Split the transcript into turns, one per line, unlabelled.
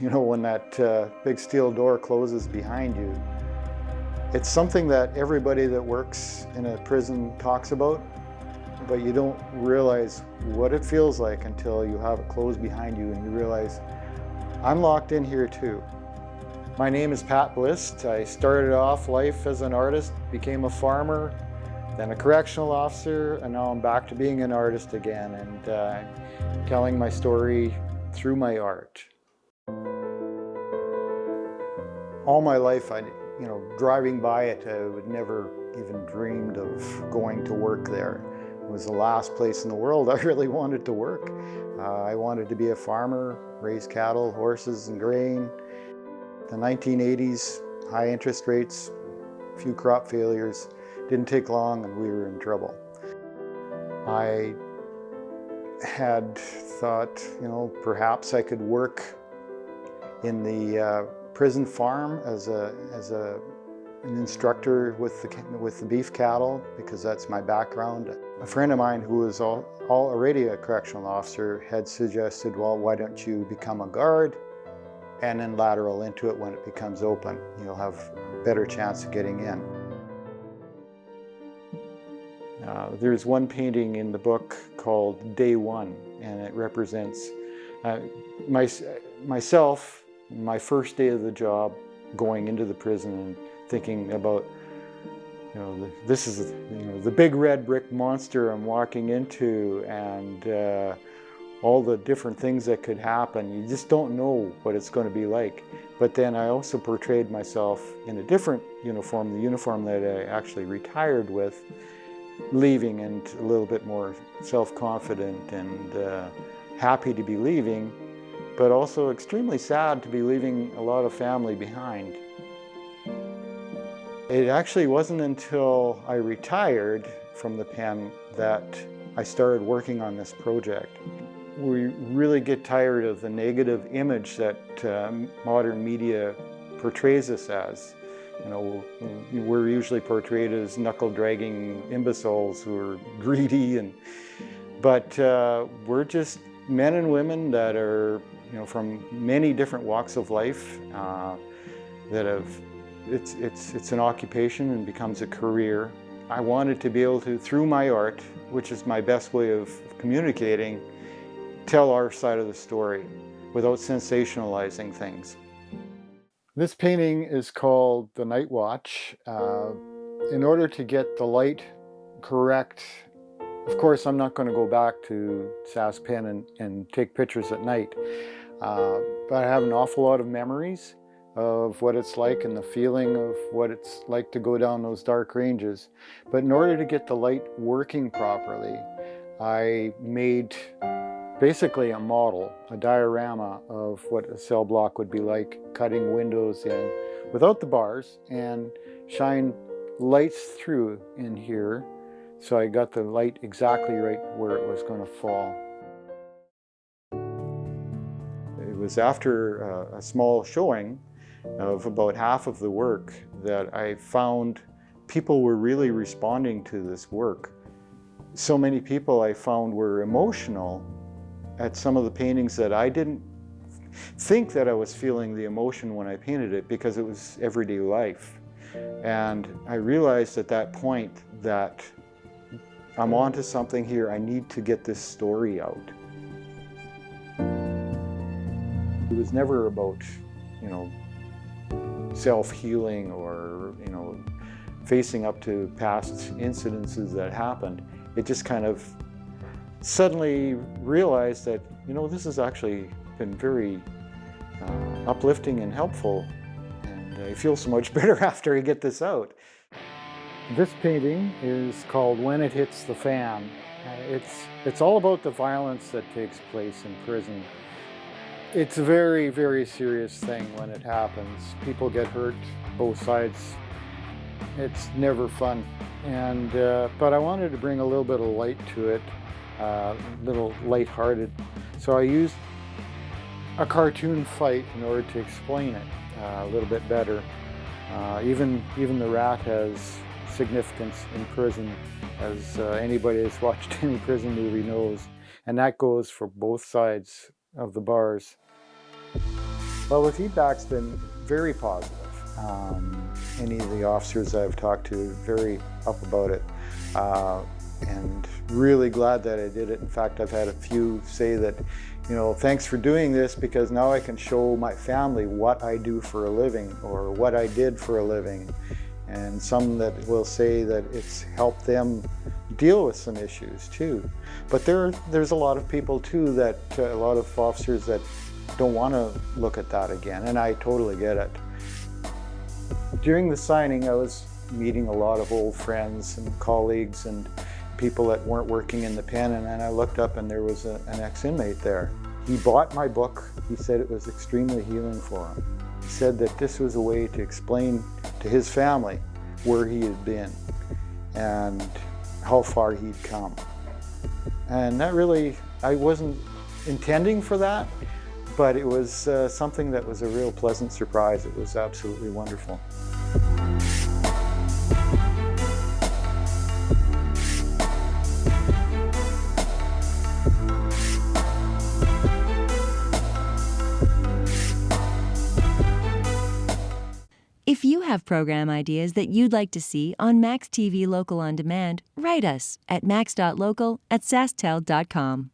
You know, when that big steel door closes behind you, it's something that everybody that works in a prison talks about, but you don't realize what it feels like until you have it closed behind you and you realize, I'm locked in here too. My name is Pat Bliss. I started off life as an artist, became a farmer, then a correctional officer, and now I'm back to being an artist again and telling my story through my art. All my life, driving by it, I would never even dreamed of going to work there. It was the last place in the world I really wanted to work. I wanted to be a farmer, raise cattle, horses, and grain. The 1980s, high interest rates, a few crop failures, didn't take long and we were in trouble. I had thought, perhaps I could work in the prison farm as an instructor with the beef cattle, because that's my background. A friend of mine who was already a correctional officer had suggested, well, why don't you become a guard and then lateral into it when it becomes open. You'll have a better chance of getting in. There's one painting in the book called Day One, and it represents myself, my first day of the job, going into the prison and thinking about, this is the big red brick monster I'm walking into, and all the different things that could happen. You just don't know what it's going to be like. But then I also portrayed myself in a different uniform, the uniform that I actually retired with, leaving, and a little bit more self-confident and happy to be leaving, but also extremely sad to be leaving a lot of family behind. It actually wasn't until I retired from the pen that I started working on this project. We really get tired of the negative image that modern media portrays us as. We're usually portrayed as knuckle-dragging imbeciles who are greedy, but we're just men and women that are, from many different walks of life, that have, it's an occupation and becomes a career. I wanted to be able to, through my art, which is my best way of communicating, tell our side of the story without sensationalizing things. This painting is called The Night Watch. In order to get the light correct, of course I'm not going to go back to SaskPen and take pictures at night, but I have an awful lot of memories of what it's like and the feeling of what it's like to go down those dark ranges. But in order to get the light working properly, I made basically a model, a diorama of what a cell block would be like, cutting windows in without the bars and shine lights through in here. So I got the light exactly right where it was going to fall. It was after a small showing of about half of the work that I found people were really responding to this work. So many people I found were emotional at some of the paintings that I didn't think that I was feeling the emotion when I painted it, because it was everyday life. And I realized at that point that I'm onto something here. I need to get this story out. It was never about, self-healing or, facing up to past incidences that happened. It just kind of suddenly realized that, this has actually been very uplifting and helpful, and I feel so much better after I get this out. This painting is called When It Hits the Fan. It's all about the violence that takes place in prison. It's a very, very serious thing when it happens. People get hurt, both sides. It's never fun. But I wanted to bring a little bit of light to it, a little lighthearted. So I used a cartoon fight in order to explain it a little bit better. Even the rat has significance in prison, as anybody that's watched any prison movie knows, and that goes for both sides of the bars. Well, the feedback's been very positive. Any of the officers I've talked to, very up about it, and really glad that I did it. In fact, I've had a few say that, thanks for doing this, because now I can show my family what I do for a living or what I did for a living. And some that will say that it's helped them deal with some issues too. But there's a lot of people too a lot of officers that don't want to look at that again, and I totally get it. During the signing, I was meeting a lot of old friends and colleagues and people that weren't working in the pen, and then I looked up and there was an ex-inmate there. He bought my book. He said it was extremely healing for him. He said that this was a way to explain to his family where he had been and how far he'd come. And that really, I wasn't intending for that, but it was something that was a real pleasant surprise. It was absolutely wonderful.
If you have program ideas that you'd like to see on MaxTV Local On Demand, write us at max.local@sasktel.com.